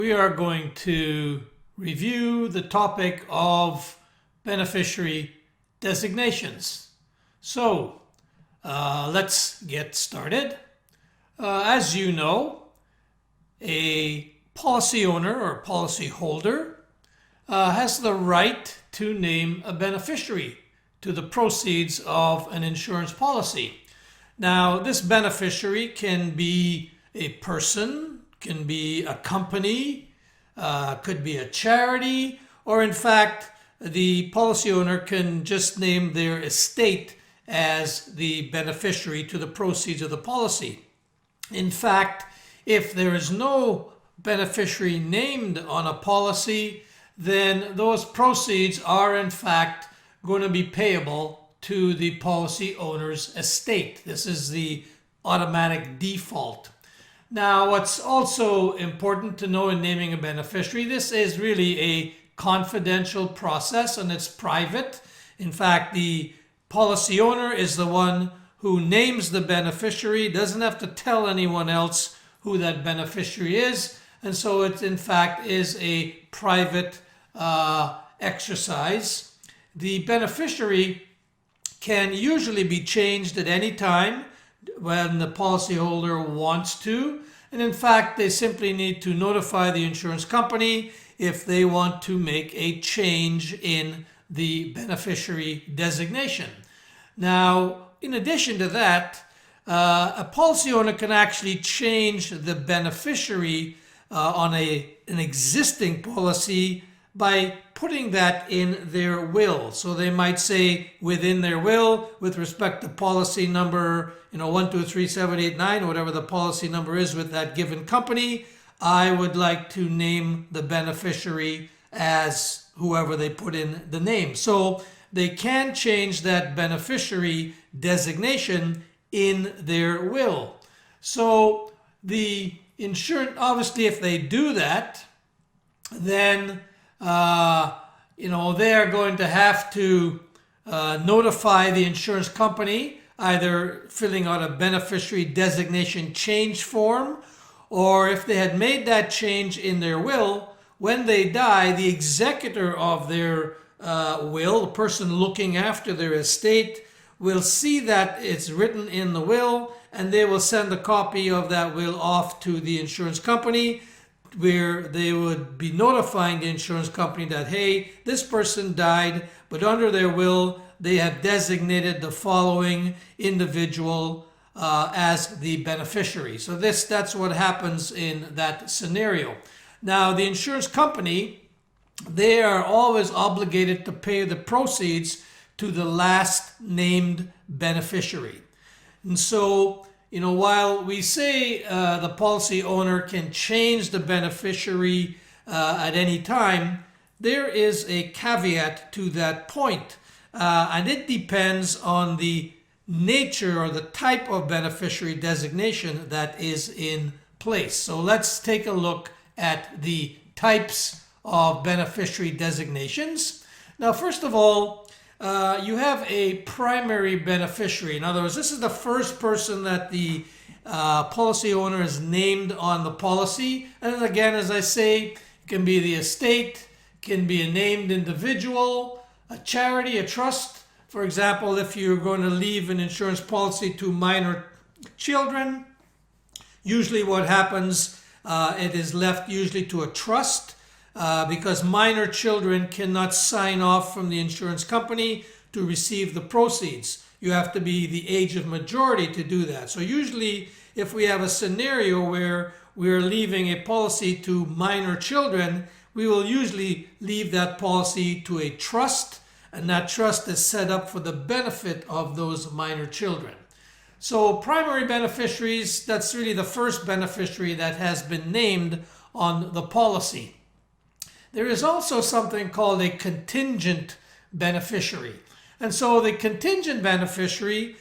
We are going to review the topic of beneficiary designations. So let's get started. As you know, a policy owner or policy holder has the right to name a beneficiary to the proceeds of an insurance policy. Now, this beneficiary can be a person, can be a company, could be a charity, or in fact, the policy owner can just name their estate as the beneficiary to the proceeds of the policy. In fact, if there is no beneficiary named on a policy, then those proceeds are in fact going to be payable to the policy owner's estate. This is the automatic default. Now, what's also important to know in naming a beneficiary, this is really a confidential process and it's private. In fact, the policy owner is the one who names the beneficiary, doesn't have to tell anyone else who that beneficiary is, and so it in fact is a private exercise. The beneficiary can usually be changed at any time when the policyholder wants to, and in fact they simply need to notify the insurance company if they want to make a change in the beneficiary designation. Now, in addition to that, a policy owner can actually change the beneficiary on an existing policy by putting that in their will. So they might say within their will, with respect to policy number 1237889, whatever the policy number is with that given company, I would like to name the beneficiary as whoever they put in the name. So they can change that beneficiary designation in their will. So the insurance, obviously if they do that, then they are going to have to notify the insurance company, either filling out a beneficiary designation change form, or if they had made that change in their will, when they die, the executor of their will, the person looking after their estate, will see that it's written in the will, and they will send a copy of that will off to the insurance company, where they would be notifying the insurance company that, hey, this person died, but under their will, they have designated the following individual as the beneficiary. So that's what happens in that scenario. Now, the insurance company, they are always obligated to pay the proceeds to the last named beneficiary. And so, while we say the policy owner can change the beneficiary at any time, there is a caveat to that point. And it depends on the nature or the type of beneficiary designation that is in place. So let's take a look at the types of beneficiary designations. Now, first of all, you have a primary beneficiary. In other words, this is the first person that the policy owner is named on the policy. And then again, as I say, it can be the estate, can be a named individual, a charity, a trust. For example, if you're going to leave an insurance policy to minor children, usually what happens, it is left usually to a trust. Because minor children cannot sign off from the insurance company to receive the proceeds. You have to be the age of majority to do that. So usually if we have a scenario where we're leaving a policy to minor children, we will usually leave that policy to a trust, and that trust is set up for the benefit of those minor children. So primary beneficiaries, that's really the first beneficiary that has been named on the policy. There is also something called a contingent beneficiary. And so the contingent beneficiary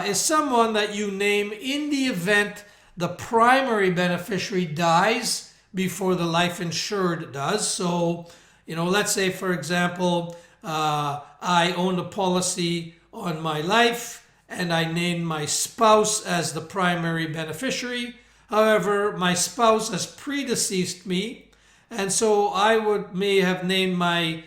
is someone that you name in the event the primary beneficiary dies before the life insured does. So, let's say, for example, I owned a policy on my life and I named my spouse as the primary beneficiary. However, my spouse has predeceased me and so I may have named my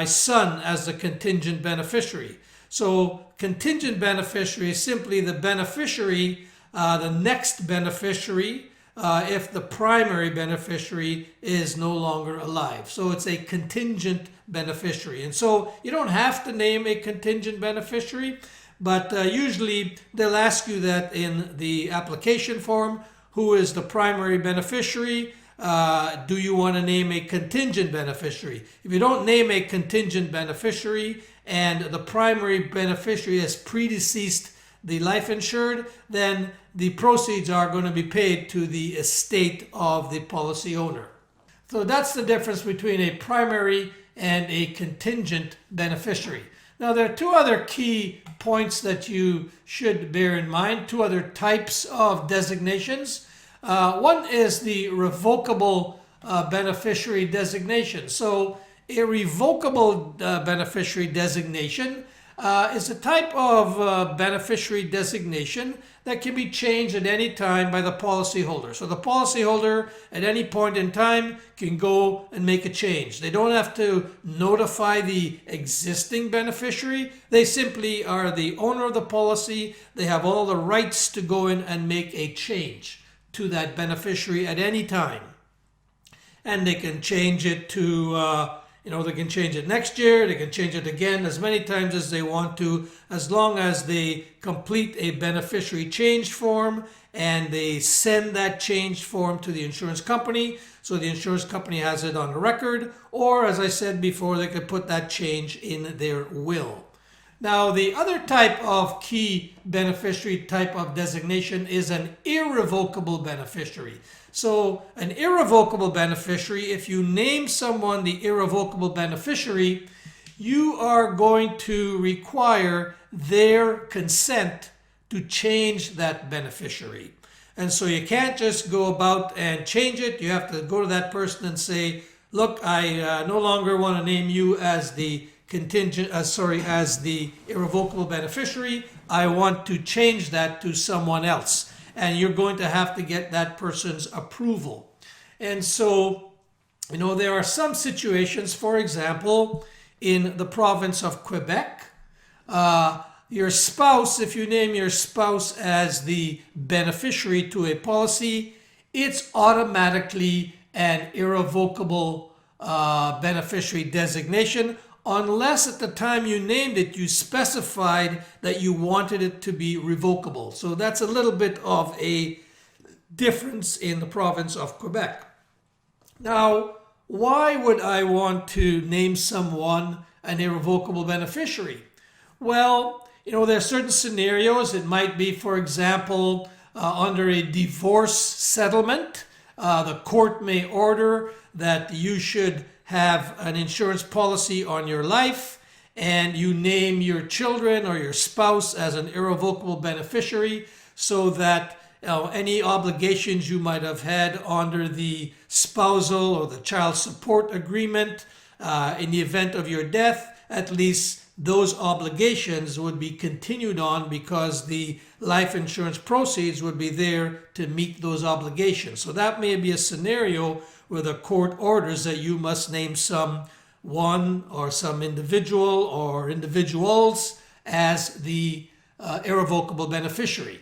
son as the contingent beneficiary. So contingent beneficiary is simply the beneficiary, the next beneficiary, if the primary beneficiary is no longer alive. So it's a contingent beneficiary. And so you don't have to name a contingent beneficiary, but usually they'll ask you that in the application form. Who is the primary beneficiary? Do you want to name a contingent beneficiary? If you don't name a contingent beneficiary and the primary beneficiary has predeceased the life insured, then the proceeds are going to be paid to the estate of the policy owner. So that's the difference between a primary and a contingent beneficiary. Now, there are two other key points that you should bear in mind, two other types of designations. One is the revocable beneficiary designation. So a revocable beneficiary designation is a type of beneficiary designation that can be changed at any time by the policyholder. So the policyholder at any point in time can go and make a change. They don't have to notify the existing beneficiary. They simply are the owner of the policy. They have all the rights to go in and make a change to that beneficiary at any time. And they can change it to they can change it next year, they can change it again as many times as they want to, as long as they complete a beneficiary change form and they send that change form to the insurance company, so the insurance company has it on the record, or as I said before, they could put that change in their will. Now, the other type of key beneficiary type of designation is an irrevocable beneficiary. So an irrevocable beneficiary, if you name someone the irrevocable beneficiary, you are going to require their consent to change that beneficiary. And so you can't just go about and change it. You have to go to that person and say, look, I no longer want to name you as the as the irrevocable beneficiary. I want to change that to someone else. And you're going to have to get that person's approval. And so, there are some situations, for example, in the province of Quebec, your spouse, if you name your spouse as the beneficiary to a policy, it's automatically an irrevocable beneficiary designation, unless at the time you named it, you specified that you wanted it to be revocable. So that's a little bit of a difference in the province of Quebec. Now, why would I want to name someone an irrevocable beneficiary? Well, there are certain scenarios. It might be, for example, under a divorce settlement, the court may order that you should have an insurance policy on your life, and you name your children or your spouse as an irrevocable beneficiary, so that any obligations you might have had under the spousal or the child support agreement in the event of your death, at least those obligations would be continued on, because the life insurance proceeds would be there to meet those obligations. So that may be a scenario where the court orders that you must name someone or some individual or individuals as the irrevocable beneficiary.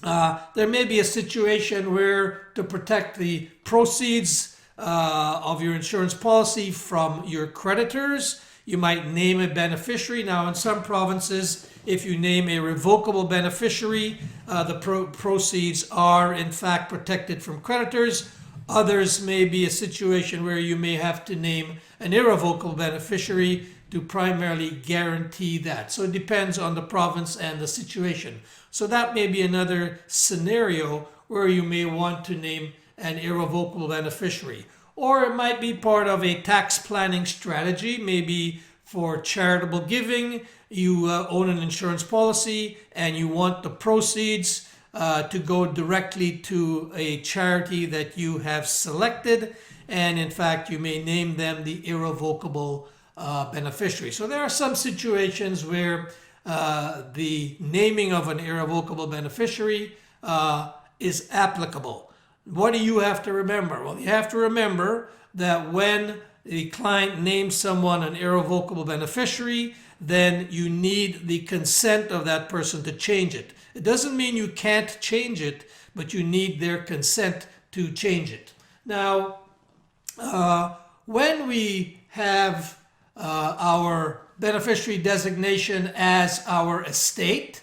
There may be a situation where, to protect the proceeds of your insurance policy from your creditors, you might name a beneficiary. Now, in some provinces, if you name a revocable beneficiary, the proceeds are in fact protected from creditors. Others may be a situation where you may have to name an irrevocable beneficiary to primarily guarantee that. So it depends on the province and the situation. So that may be another scenario where you may want to name an irrevocable beneficiary. Or it might be part of a tax planning strategy, maybe for charitable giving. You own an insurance policy and you want the proceeds to go directly to a charity that you have selected, and in fact you may name them the irrevocable beneficiary. So there are some situations where the naming of an irrevocable beneficiary is applicable. what do you have to remember? Well, you have to remember that when the client names someone an irrevocable beneficiary, then you need the consent of that person to change it. It doesn't mean you can't change it, but you need their consent to change it. Now, when we have our beneficiary designation as our estate,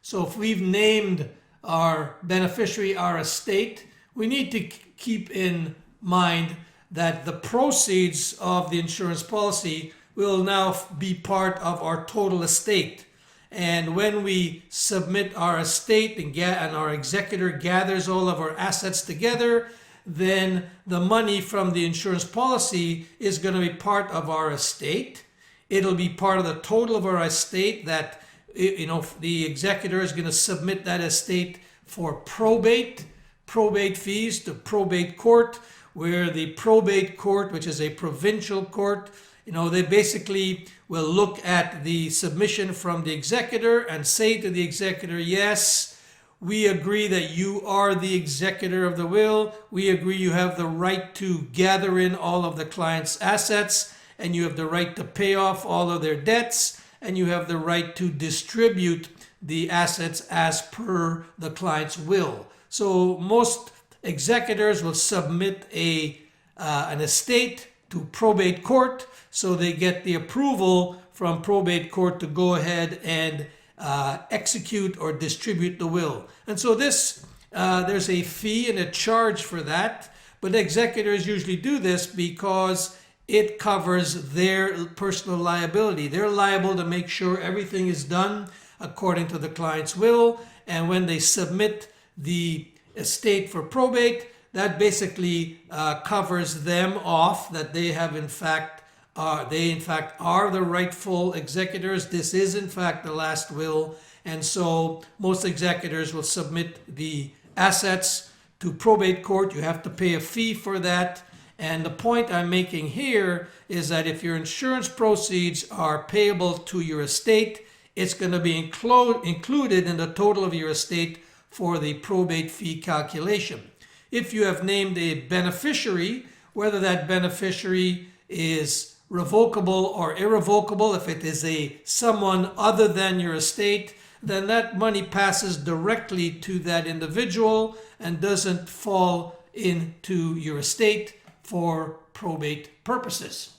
so if we've named our beneficiary our estate, we need to keep in mind that the proceeds of the insurance policy will now be part of our total estate. And when we submit our estate and our executor gathers all of our assets together, then the money from the insurance policy is going to be part of our estate. It'll be part of the total of our estate that, the executor is going to submit that estate for probate fees to probate court, where the probate court, which is a provincial court, they basically will look at the submission from the executor and say to the executor, yes, we agree that you are the executor of the will. We agree you have the right to gather in all of the client's assets, and you have the right to pay off all of their debts, and you have the right to distribute the assets as per the client's will. So most executors will submit an estate to probate court, so they get the approval from probate court to go ahead and execute or distribute the will. And so there's a fee and a charge for that, but executors usually do this because it covers their personal liability. They're liable to make sure everything is done according to the client's will, and when they submit the estate for probate, that basically covers them off, that they have in fact are the rightful executors. This is in fact the last will, and so most executors will submit the assets to probate court. You have to pay a fee for that. And the point I'm making here is that if your insurance proceeds are payable to your estate, it's going to be included in the total of your estate for the probate fee calculation. If you have named a beneficiary, whether that beneficiary is revocable or irrevocable, if it is someone other than your estate, then that money passes directly to that individual and doesn't fall into your estate for probate purposes.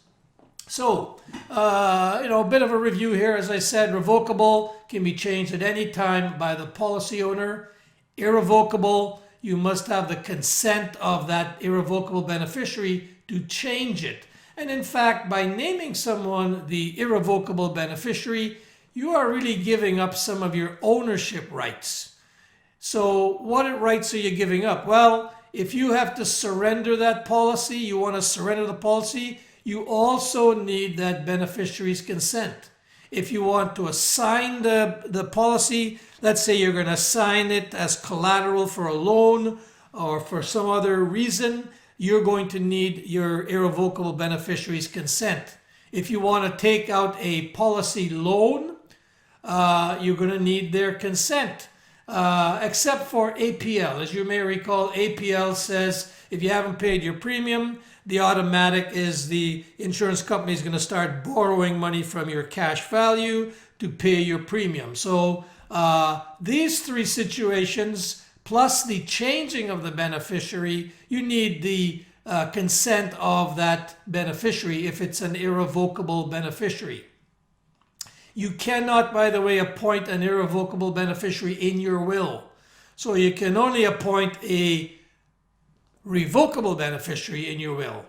So, a bit of a review here. As I said, revocable can be changed at any time by the policy owner. Irrevocable, you must have the consent of that irrevocable beneficiary to change it. And in fact, by naming someone the irrevocable beneficiary, you are really giving up some of your ownership rights. So what rights are you giving up? Well, if you have to surrender that policy, you want to surrender the policy, you also need that beneficiary's consent. If you want to assign the policy, let's say you're going to assign it as collateral for a loan or for some other reason, you're going to need your irrevocable beneficiary's consent. If you want to take out a policy loan, you're going to need their consent. Except for APL. As you may recall, APL says if you haven't paid your premium, the automatic is the insurance company is going to start borrowing money from your cash value to pay your premium. So these three situations, plus the changing of the beneficiary, you need the consent of that beneficiary if it's an irrevocable beneficiary. You cannot, by the way, appoint an irrevocable beneficiary in your will. So you can only appoint a revocable beneficiary in your will.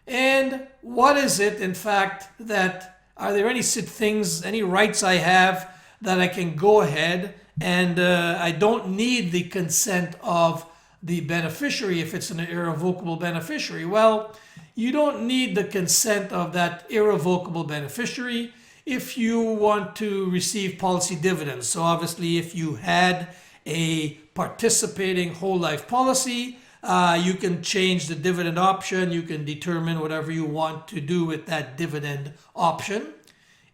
And what is it, in fact, are there any rights I have that I can go ahead and I don't need the consent of the beneficiary if it's an irrevocable beneficiary? Well, you don't need the consent of that irrevocable beneficiary if you want to receive policy dividends. So obviously, if you had a participating whole life policy, you can change the dividend option. You can determine whatever you want to do with that dividend option.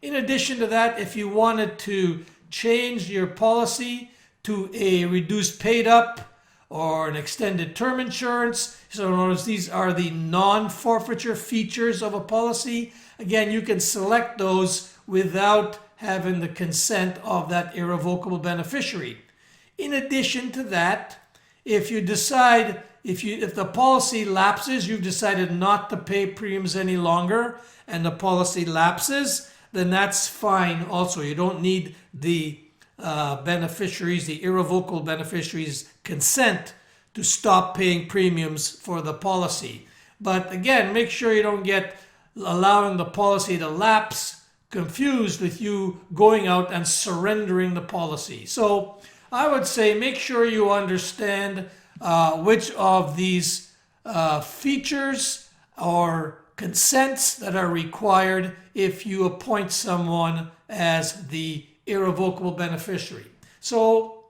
In addition to that, if you wanted to change your policy to a reduced paid up or an extended term insurance. So in other words, these are the non-forfeiture features of a policy. Again, you can select those without having the consent of that irrevocable beneficiary. In addition to that, if you decide, if the policy lapses, you've decided not to pay premiums any longer, and the policy lapses, then that's fine also. You don't need the beneficiaries, the irrevocable beneficiaries' consent to stop paying premiums for the policy. But again, make sure you don't get allowing the policy to lapse confused with you going out and surrendering the policy. So I would say make sure you understand which of these features or consents that are required if you appoint someone as the irrevocable beneficiary. So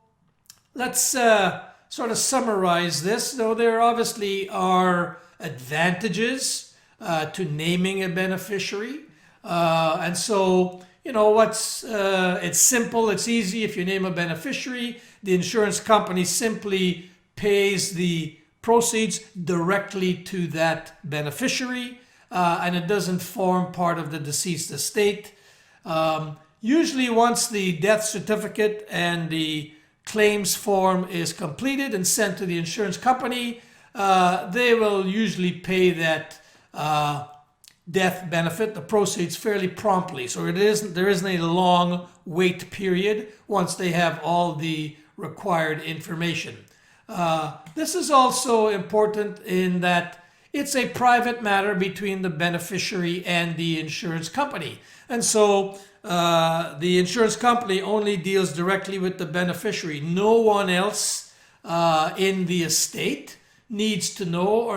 let's sort of summarize this. So there obviously are advantages to naming a beneficiary. And so, you know, it's simple, it's easy. If you name a beneficiary, the insurance company simply pays the proceeds directly to that beneficiary, and it doesn't form part of the deceased estate. Usually once the death certificate and the claims form is completed and sent to the insurance company, they will usually pay that death benefit, the proceeds, fairly promptly. So there isn't a long wait period once they have all the required information. This is also important in that it's a private matter between the beneficiary and the insurance company. And so the insurance company only deals directly with the beneficiary. No one else in the estate needs to know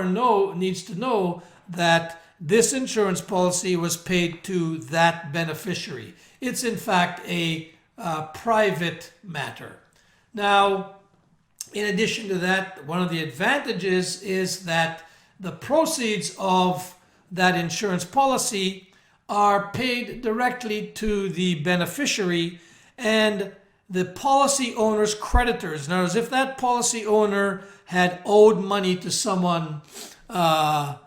that this insurance policy was paid to that beneficiary. It's in fact a private matter. Now, in addition to that, one of the advantages is that the proceeds of that insurance policy are paid directly to the beneficiary and the policy owner's creditors. Now, as if that policy owner had owed money to someone,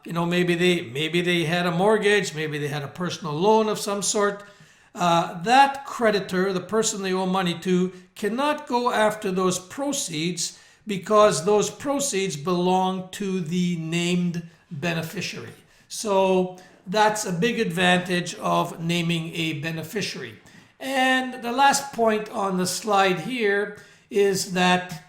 maybe they had a mortgage, maybe they had a personal loan of some sort. That creditor, the person they owe money to, cannot go after those proceeds because those proceeds belong to the named beneficiary. So that's a big advantage of naming a beneficiary. And the last point on the slide here is that,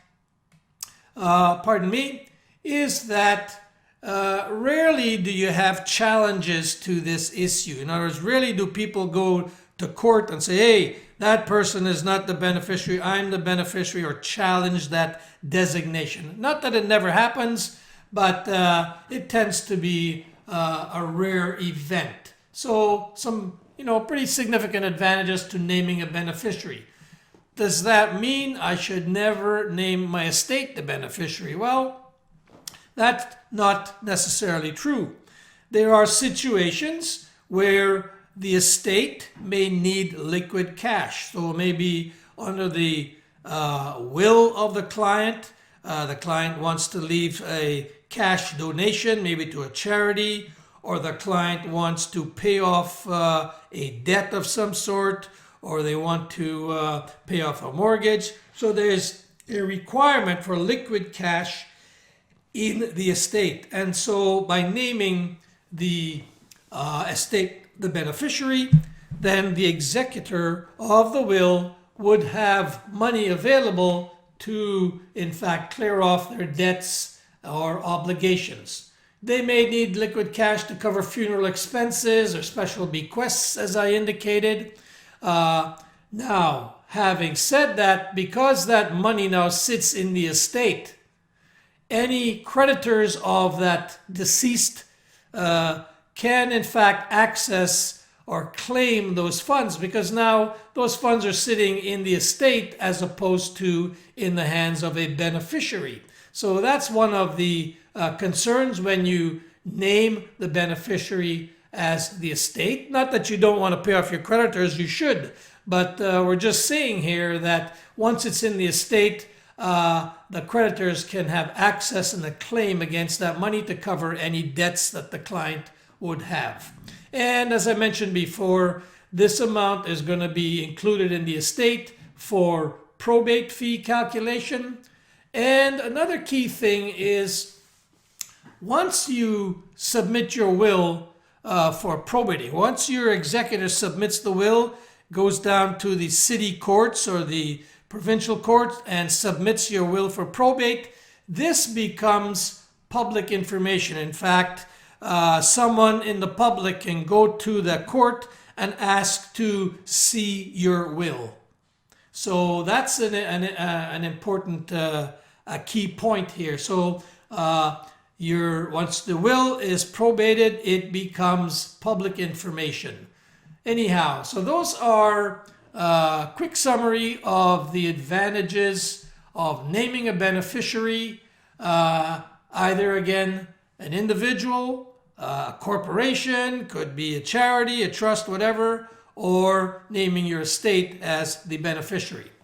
rarely do you have challenges to this issue. In other words, rarely do people go to court and say, hey, that person is not the beneficiary, I'm the beneficiary, or challenge that designation. Not that it never happens, but it tends to be a rare event. So some, pretty significant advantages to naming a beneficiary. Does that mean I should never name my estate the beneficiary? Well, that's not necessarily true. There are situations where the estate may need liquid cash. So maybe under the will of the client wants to leave a cash donation, maybe to a charity, or the client wants to pay off a debt of some sort, or they want to pay off a mortgage. So there's a requirement for liquid cash in the estate. And so by naming the estate the beneficiary, then the executor of the will would have money available to, in fact, clear off their debts or obligations. They may need liquid cash to cover funeral expenses or special bequests, as I indicated. Now, having said that, because that money now sits in the estate, any creditors of that deceased can in fact access or claim those funds, because now those funds are sitting in the estate as opposed to in the hands of a beneficiary. So that's one of the concerns when you name the beneficiary as the estate. Not that you don't want to pay off your creditors, you should, but we're just saying here that once it's in the estate, the creditors can have access and a claim against that money to cover any debts that the client would have. And as I mentioned before, this amount is going to be included in the estate for probate fee calculation. And another key thing is once you submit your will for probating, once your executor submits the will, goes down to the city courts or the provincial court and submits your will for probate, this becomes public information. In fact, someone in the public can go to the court and ask to see your will. So that's an important key point here. So once the will is probated, it becomes public information. Anyhow, so those are a quick summary of the advantages of naming a beneficiary, either again an individual, a corporation, could be a charity, a trust, whatever, or naming your estate as the beneficiary.